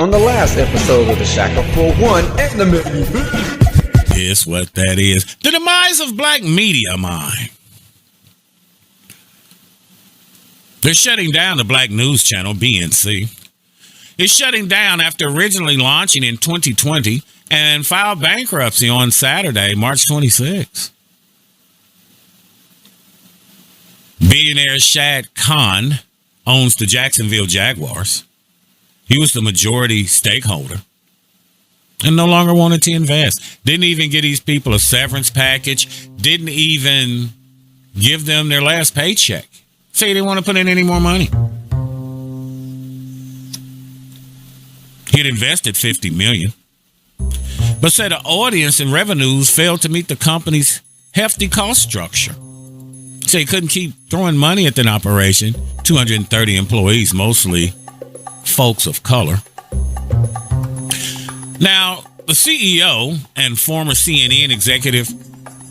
On the last episode of the Shackle for One and the Million. Guess what that is? The demise of black media, mine. They're shutting down the black news channel, BNC. It's shutting down after originally launching in 2020 and filed bankruptcy on Saturday, March 26. Billionaire Shad Khan owns the Jacksonville Jaguars. He was the majority stakeholder and no longer wanted to invest. Didn't even get these people a severance package. Didn't even give them their last paycheck. Say he didn't want to put in any more money. He'd invested $50 million, but said the audience and revenues failed to meet the company's hefty cost structure. So he couldn't keep throwing money at an operation. 230 employees, mostly folks of color. Now, the CEO and former CNN executive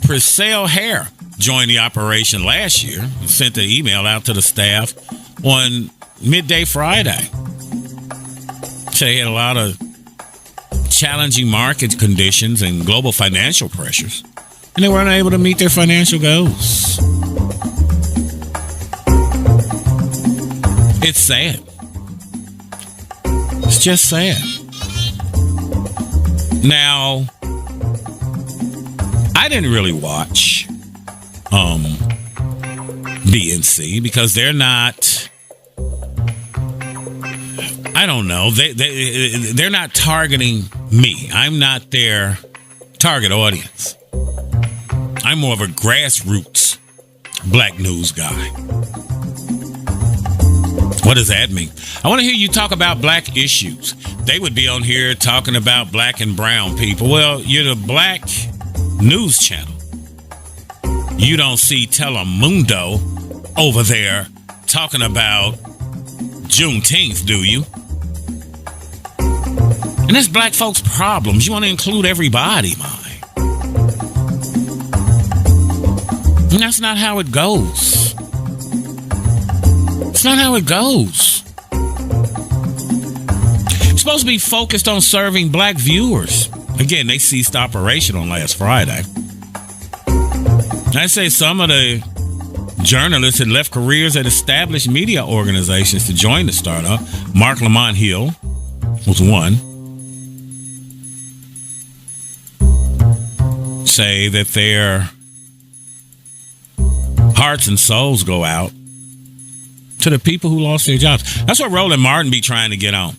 Priscilla Hare joined the operation last year and sent an email out to the staff on midday Friday. So they had a lot of challenging market conditions and global financial pressures, and they weren't able to meet their financial goals. It's sad. It's just sad. Now, I didn't really watch BNC because they're not, I don't know, they're not targeting me. I'm not their target audience. I'm more of a grassroots black news guy. What does that mean? I want to hear you talk about black issues. They would be on here talking about black and brown people. Well, you're the black news channel. You don't see Telemundo over there talking about Juneteenth, do you? And that's black folks' problems. You want to include everybody, mine. And that's not how it goes. It's not how it goes. It's supposed to be focused on serving black viewers. Again, they ceased operation on last Friday. I say some of the journalists had left careers at established media organizations to join the startup. Mark Lamont Hill was one. Say that their hearts and souls go out to the people who lost their jobs. That's what Roland Martin be trying to get on.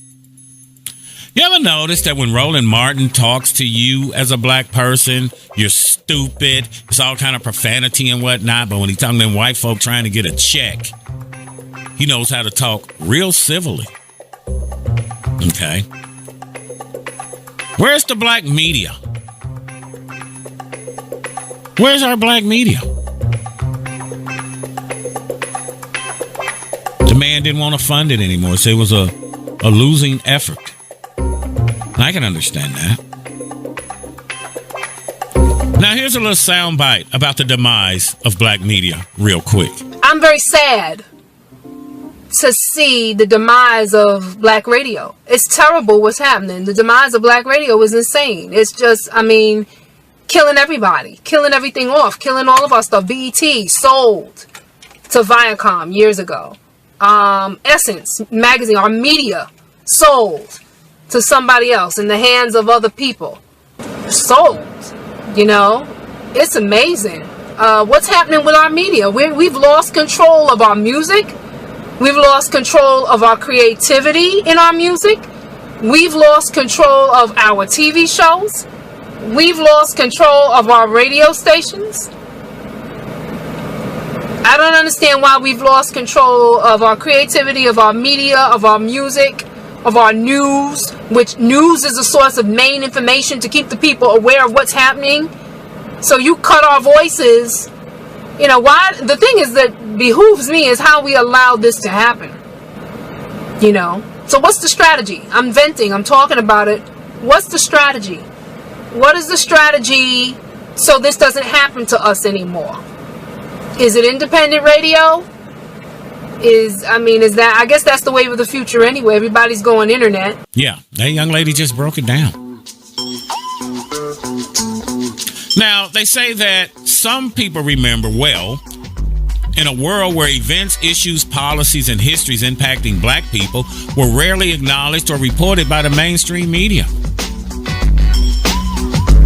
You ever notice that when Roland Martin talks to you as a black person, you're stupid, it's all kind of profanity and whatnot, but when he's talking to them white folk trying to get a check, he knows how to talk real civilly. Okay. Where's the black media? Where's our black media? The man didn't want to fund it anymore, so it was a losing effort. I can understand that. Now, here's a little sound bite about the demise of black media, real quick. I'm very sad to see the demise of black radio. It's terrible what's happening. The demise of black radio is insane. It's just, killing everybody, killing everything off, killing all of our stuff. BET sold to Viacom years ago. Essence magazine, our media, sold to somebody else in the hands of other people. Sold, it's amazing. What's happening with our media? We've lost control of our music. We've lost control of our creativity in our music. We've lost control of our TV shows. We've lost control of our radio stations. I don't understand why we've lost control of our creativity, of our media, of our music, of our news, which news is a source of main information to keep the people aware of what's happening. So you cut our voices. Why? The thing is that behooves me is how we allowed this to happen. So what's the strategy? I'm venting. I'm talking about it. What's the strategy? What is the strategy so this doesn't happen to us anymore? Is it independent radio? is that, I guess that's the wave of the future anyway. Everybody's going internet. Yeah, that young lady just broke it down. Now, they say that some people remember, well, in a world where events, issues, policies, and histories impacting black people were rarely acknowledged or reported by the mainstream media.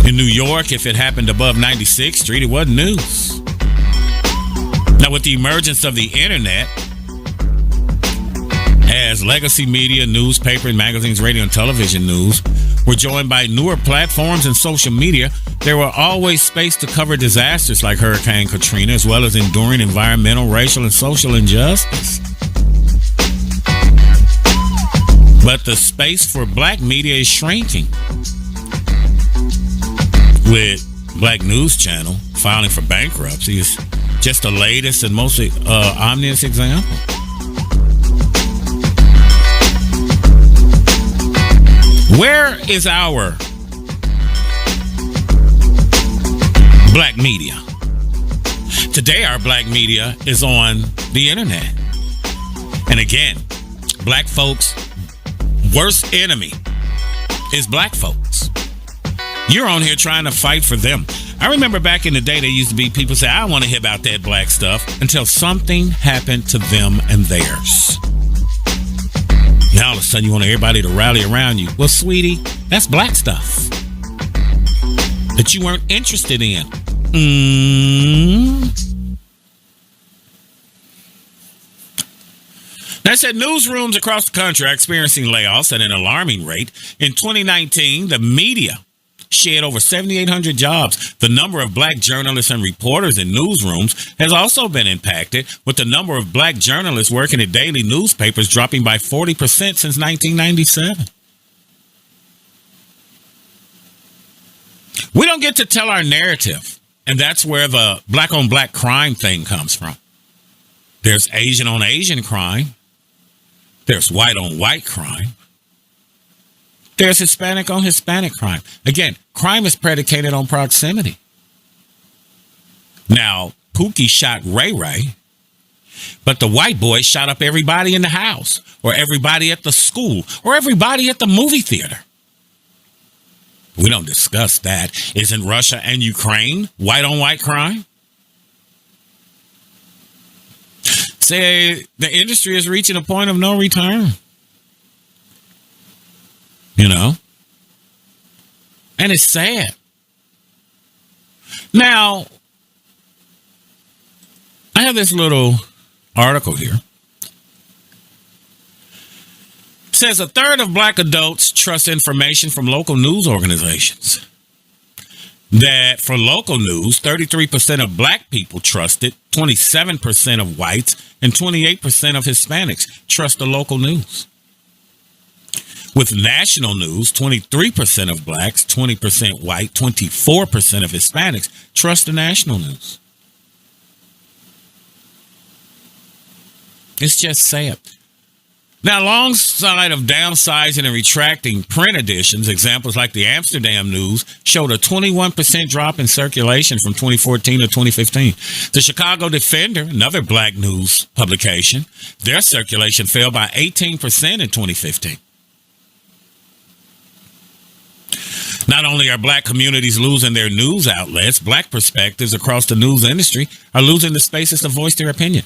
In New York, if it happened above 96th Street, it wasn't news. Now, with the emergence of the internet, as legacy media, newspaper, magazines, radio, and television news were joined by newer platforms and social media, there were always space to cover disasters like Hurricane Katrina, as well as enduring environmental, racial, and social injustice. But the space for black media is shrinking, with Black News Channel filing for bankruptcy is just the latest and most ominous example. Where is our black media? Today, our black media is on the internet. And again, black folks' worst enemy is black folks. You're on here trying to fight for them. I remember back in the day, there used to be people say, I don't want to hear about that black stuff, until something happened to them and theirs. Now all of a sudden you want everybody to rally around you. Well, sweetie, that's black stuff that you weren't interested in. Now, said newsrooms across the country are experiencing layoffs at an alarming rate. In 2019, the media shed over 7,800 jobs. The number of black journalists and reporters in newsrooms has also been impacted, with the number of black journalists working at daily newspapers dropping by 40% since 1997. We don't get to tell our narrative, and that's where the black on black crime thing comes from. There's Asian on Asian crime. There's white on white crime. There's Hispanic on Hispanic crime. Again, crime is predicated on proximity. Now, Pookie shot Ray Ray, but the white boy shot up everybody in the house, or everybody at the school, or everybody at the movie theater. We don't discuss that. Isn't Russia and Ukraine white on white crime? Say the industry is reaching a point of no return. You know? And it's sad. Now, I have this little article here. It says a third of black adults trust information from local news organizations. That for local news, 33% of black people trust it, 27% of whites, and 28% of Hispanics trust the local news. With national news, 23% of blacks, 20% white, 24% of Hispanics trust the national news. It's just sad. Now, alongside of downsizing and retracting print editions, examples like the Amsterdam News showed a 21% drop in circulation from 2014 to 2015. The Chicago Defender, another black news publication, their circulation fell by 18% in 2015. Not only are black communities losing their news outlets, black perspectives across the news industry are losing the spaces to voice their opinion.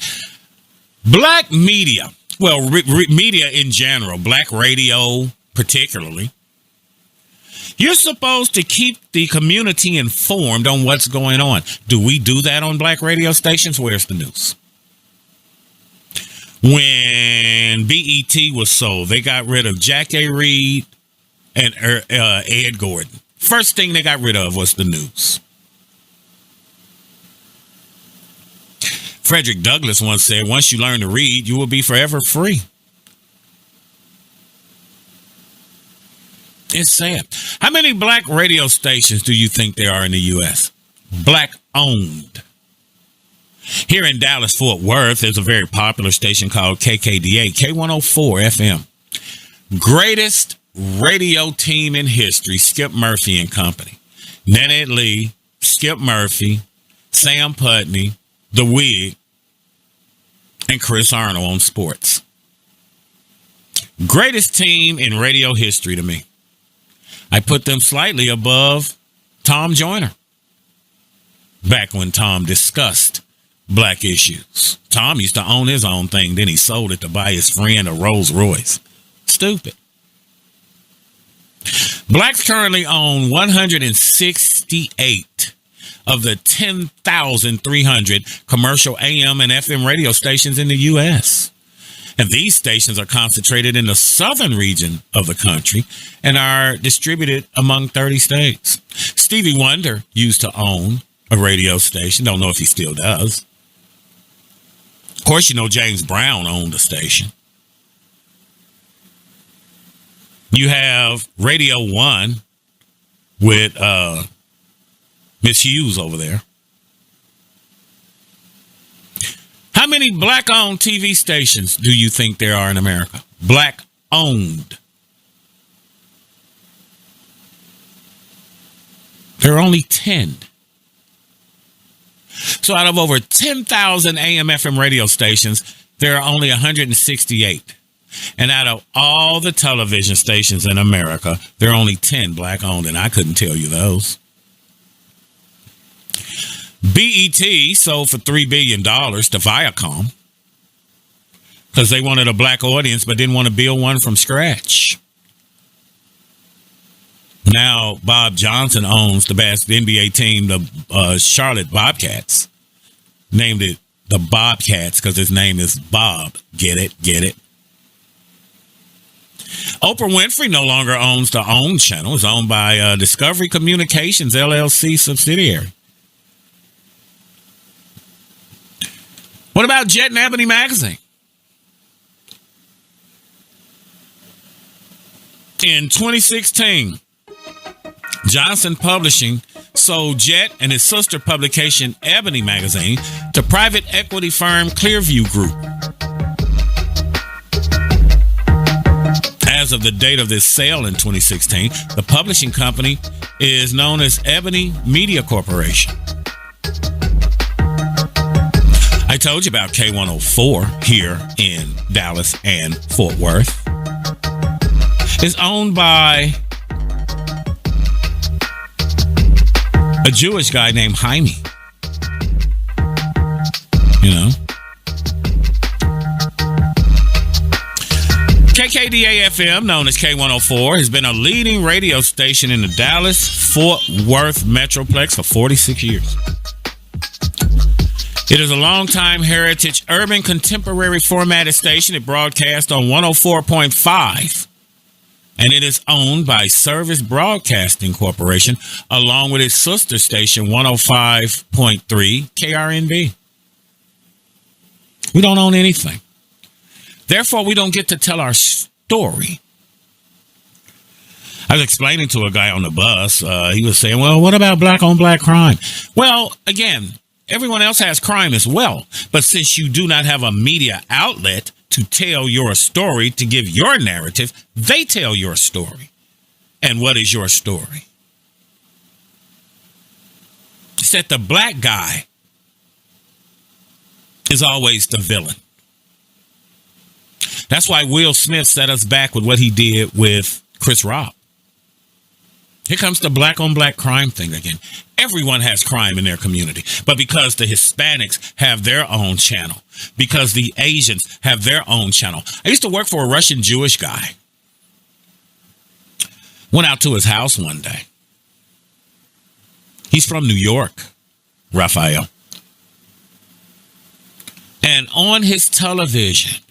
Black media, well, media in general, black radio particularly, you're supposed to keep the community informed on what's going on. Do we do that on black radio stations? Where's the news? When BET was sold, they got rid of Jack A. Reed and Ed Gordon. First thing they got rid of was the news. Frederick Douglass once said, once you learn to read, you will be forever free. It's sad. How many black radio stations do you think there are in the U.S.? Black owned. Here in Dallas, Fort Worth, there's a very popular station called KKDA, K104 FM. Greatest radio team in history, Skip Murphy and Company. Nanette Lee, Skip Murphy, Sam Putney, The Wig, and Chris Arnold on sports. Greatest team in radio history to me. I put them slightly above Tom Joyner. Back when Tom discussed black issues. Tom used to own his own thing. Then he sold it to buy his friend a Rolls Royce. Stupid. Blacks currently own 168 of the 10,300 commercial AM and FM radio stations in the U.S. And these stations are concentrated in the southern region of the country and are distributed among 30 states. Stevie Wonder used to own a radio station. Don't know if he still does. Of course, you know James Brown owned a station. You have Radio 1 with Miss Hughes over there. How many black-owned TV stations do you think there are in America? Black-owned. There are only 10. So out of over 10,000 AM/FM radio stations, there are only 168. And out of all the television stations in America, there are only 10 black-owned, and I couldn't tell you those. BET sold for $3 billion to Viacom because they wanted a black audience but didn't want to build one from scratch. Now, Bob Johnson owns the NBA team, the Charlotte Bobcats. Named it the Bobcats because his name is Bob. Get it? Get it? Oprah Winfrey no longer owns the OWN channel. It's owned by Discovery Communications, LLC subsidiary. What about Jet and Ebony magazine? In 2016, Johnson Publishing sold Jet and his sister publication Ebony magazine to private equity firm Clearview Group. As of the date of this sale in 2016, the publishing company is known as Ebony Media Corporation. I told you about K104 here in Dallas and Fort Worth. It's owned by a Jewish guy named Jaime. You know? KKDA-FM, known as K104, has been a leading radio station in the Dallas-Fort Worth Metroplex for 46 years. It is a longtime heritage urban contemporary formatted station. It broadcasts on 104.5, and it is owned by Service Broadcasting Corporation, along with its sister station, 105.3 KRNB. We don't own anything. Therefore, we don't get to tell our story. I was explaining to a guy on the bus. He was saying, well, what about black-on-black crime? Well, again, everyone else has crime as well. But since you do not have a media outlet to tell your story, to give your narrative, they tell your story. And what is your story? It's that the black guy is always the villain. That's why Will Smith set us back with what he did with Chris Rock. Here comes the black-on-black crime thing again. Everyone has crime in their community. But because the Hispanics have their own channel, because the Asians have their own channel. I used to work for a Russian Jewish guy. Went out to his house one day. He's from New York, Raphael. And on his television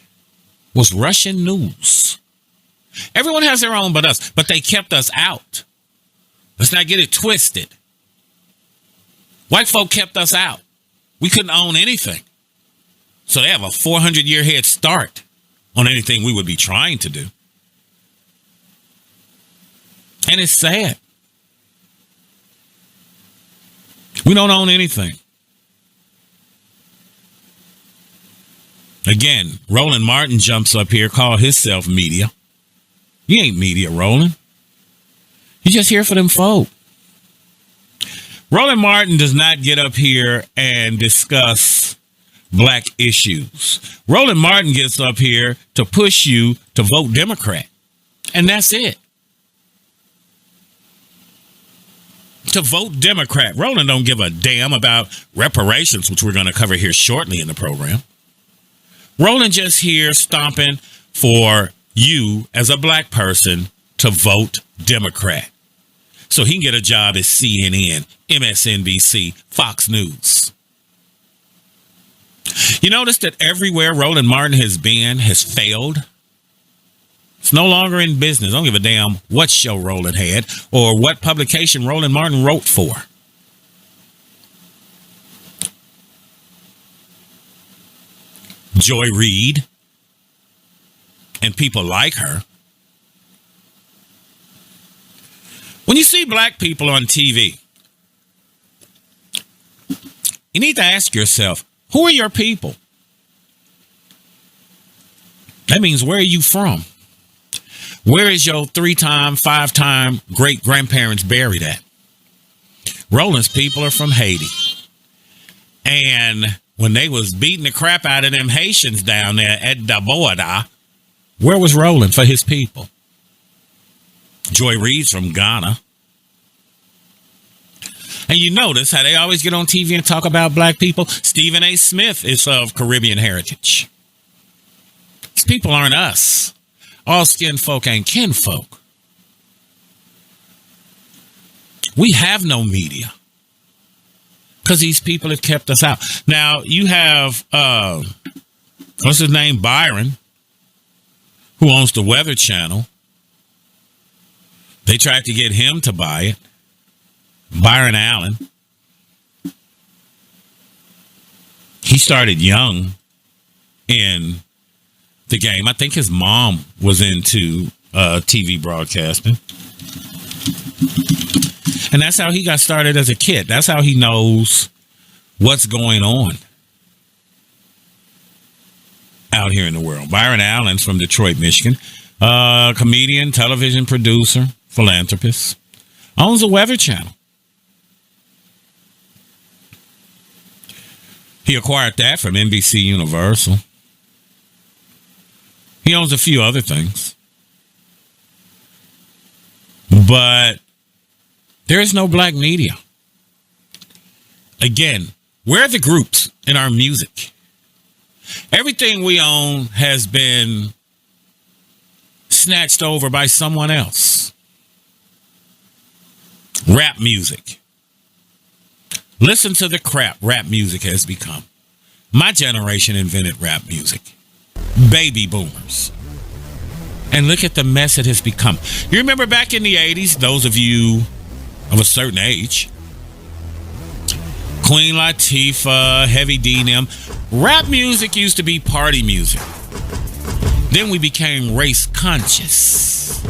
was Russian news. Everyone has their own but us, but they kept us out. Let's not get it twisted. White folk kept us out. We couldn't own anything. So they have a 400-year head start on anything we would be trying to do. And it's sad. We don't own anything. Again, Roland Martin jumps up here, call himself media. You ain't media, Roland. You're just here for them folk. Roland Martin does not get up here and discuss black issues. Roland Martin gets up here to push you to vote Democrat. And that's it. To vote Democrat. Roland don't give a damn about reparations, which we're going to cover here shortly in the program. Roland just here stomping for you as a black person to vote Democrat, so he can get a job at CNN, MSNBC, Fox News. You notice that everywhere Roland Martin has been has failed. It's no longer in business. I don't give a damn what show Roland had or what publication Roland Martin wrote for. Joy Reid and people like her. When you see black people on TV, you need to ask yourself, who are your people? That means, where are you from? Where is your 3-time, 5-time great-grandparents buried at? Roland's people are from Haiti. And when they was beating the crap out of them Haitians down there at the border, where was Roland for his people? Joy Reid's from Ghana. And you notice how they always get on TV and talk about black people. Stephen A. Smith is of Caribbean heritage. These people aren't us. All skin folk ain't kinfolk. We have no media because these people have kept us out. Now, you have, what's his name, Byron, who owns the Weather Channel. They tried to get him to buy it. Byron Allen. He started young in the game. I think his mom was into TV broadcasting. And that's how he got started as a kid. That's how he knows what's going on out here in the world. Byron Allen's from Detroit, Michigan. Comedian, television producer, philanthropist. Owns the Weather Channel. He acquired that from NBC Universal. He owns a few other things. But there is no black media. Again, where are the groups in our music? Everything we own has been snatched over by someone else. Rap music. Listen to the crap rap music has become. My generation invented rap music. Baby boomers. And look at the mess it has become. You remember back in the 80s, those of you of a certain age, Queen Latifah, Heavy D and them, rap music used to be party music. Then we became race conscious.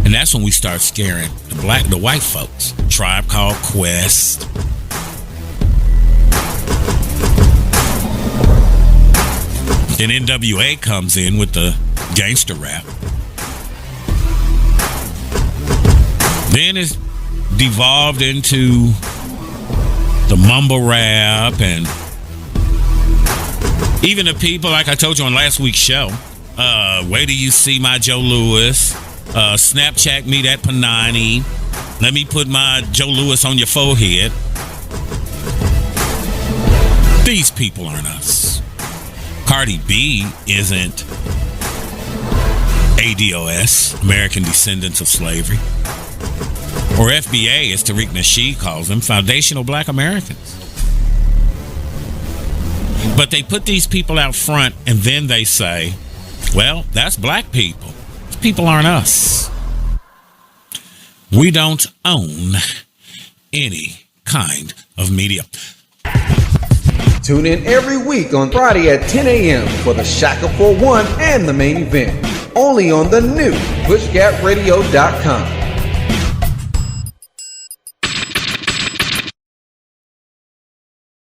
And that's when we start scaring the white folks. Tribe Called Quest. Then NWA comes in with the gangster rap. Then it's devolved into the mumble rap, and even the people, like I told you on last week's show, wait till you see my Joe Louis, Snapchat me that Panani, let me put my Joe Louis on your forehead. These people aren't us. Cardi B isn't ADOS, American Descendants of Slavery. Or FBA, as Tariq Nasheed calls them, Foundational Black Americans. But they put these people out front and then they say, well, that's black people. These people aren't us. We don't own any kind of media. Tune in every week on Friday at 10 a.m. for the Shaka 41 and the main event. Only on the new PushGapRadio.com.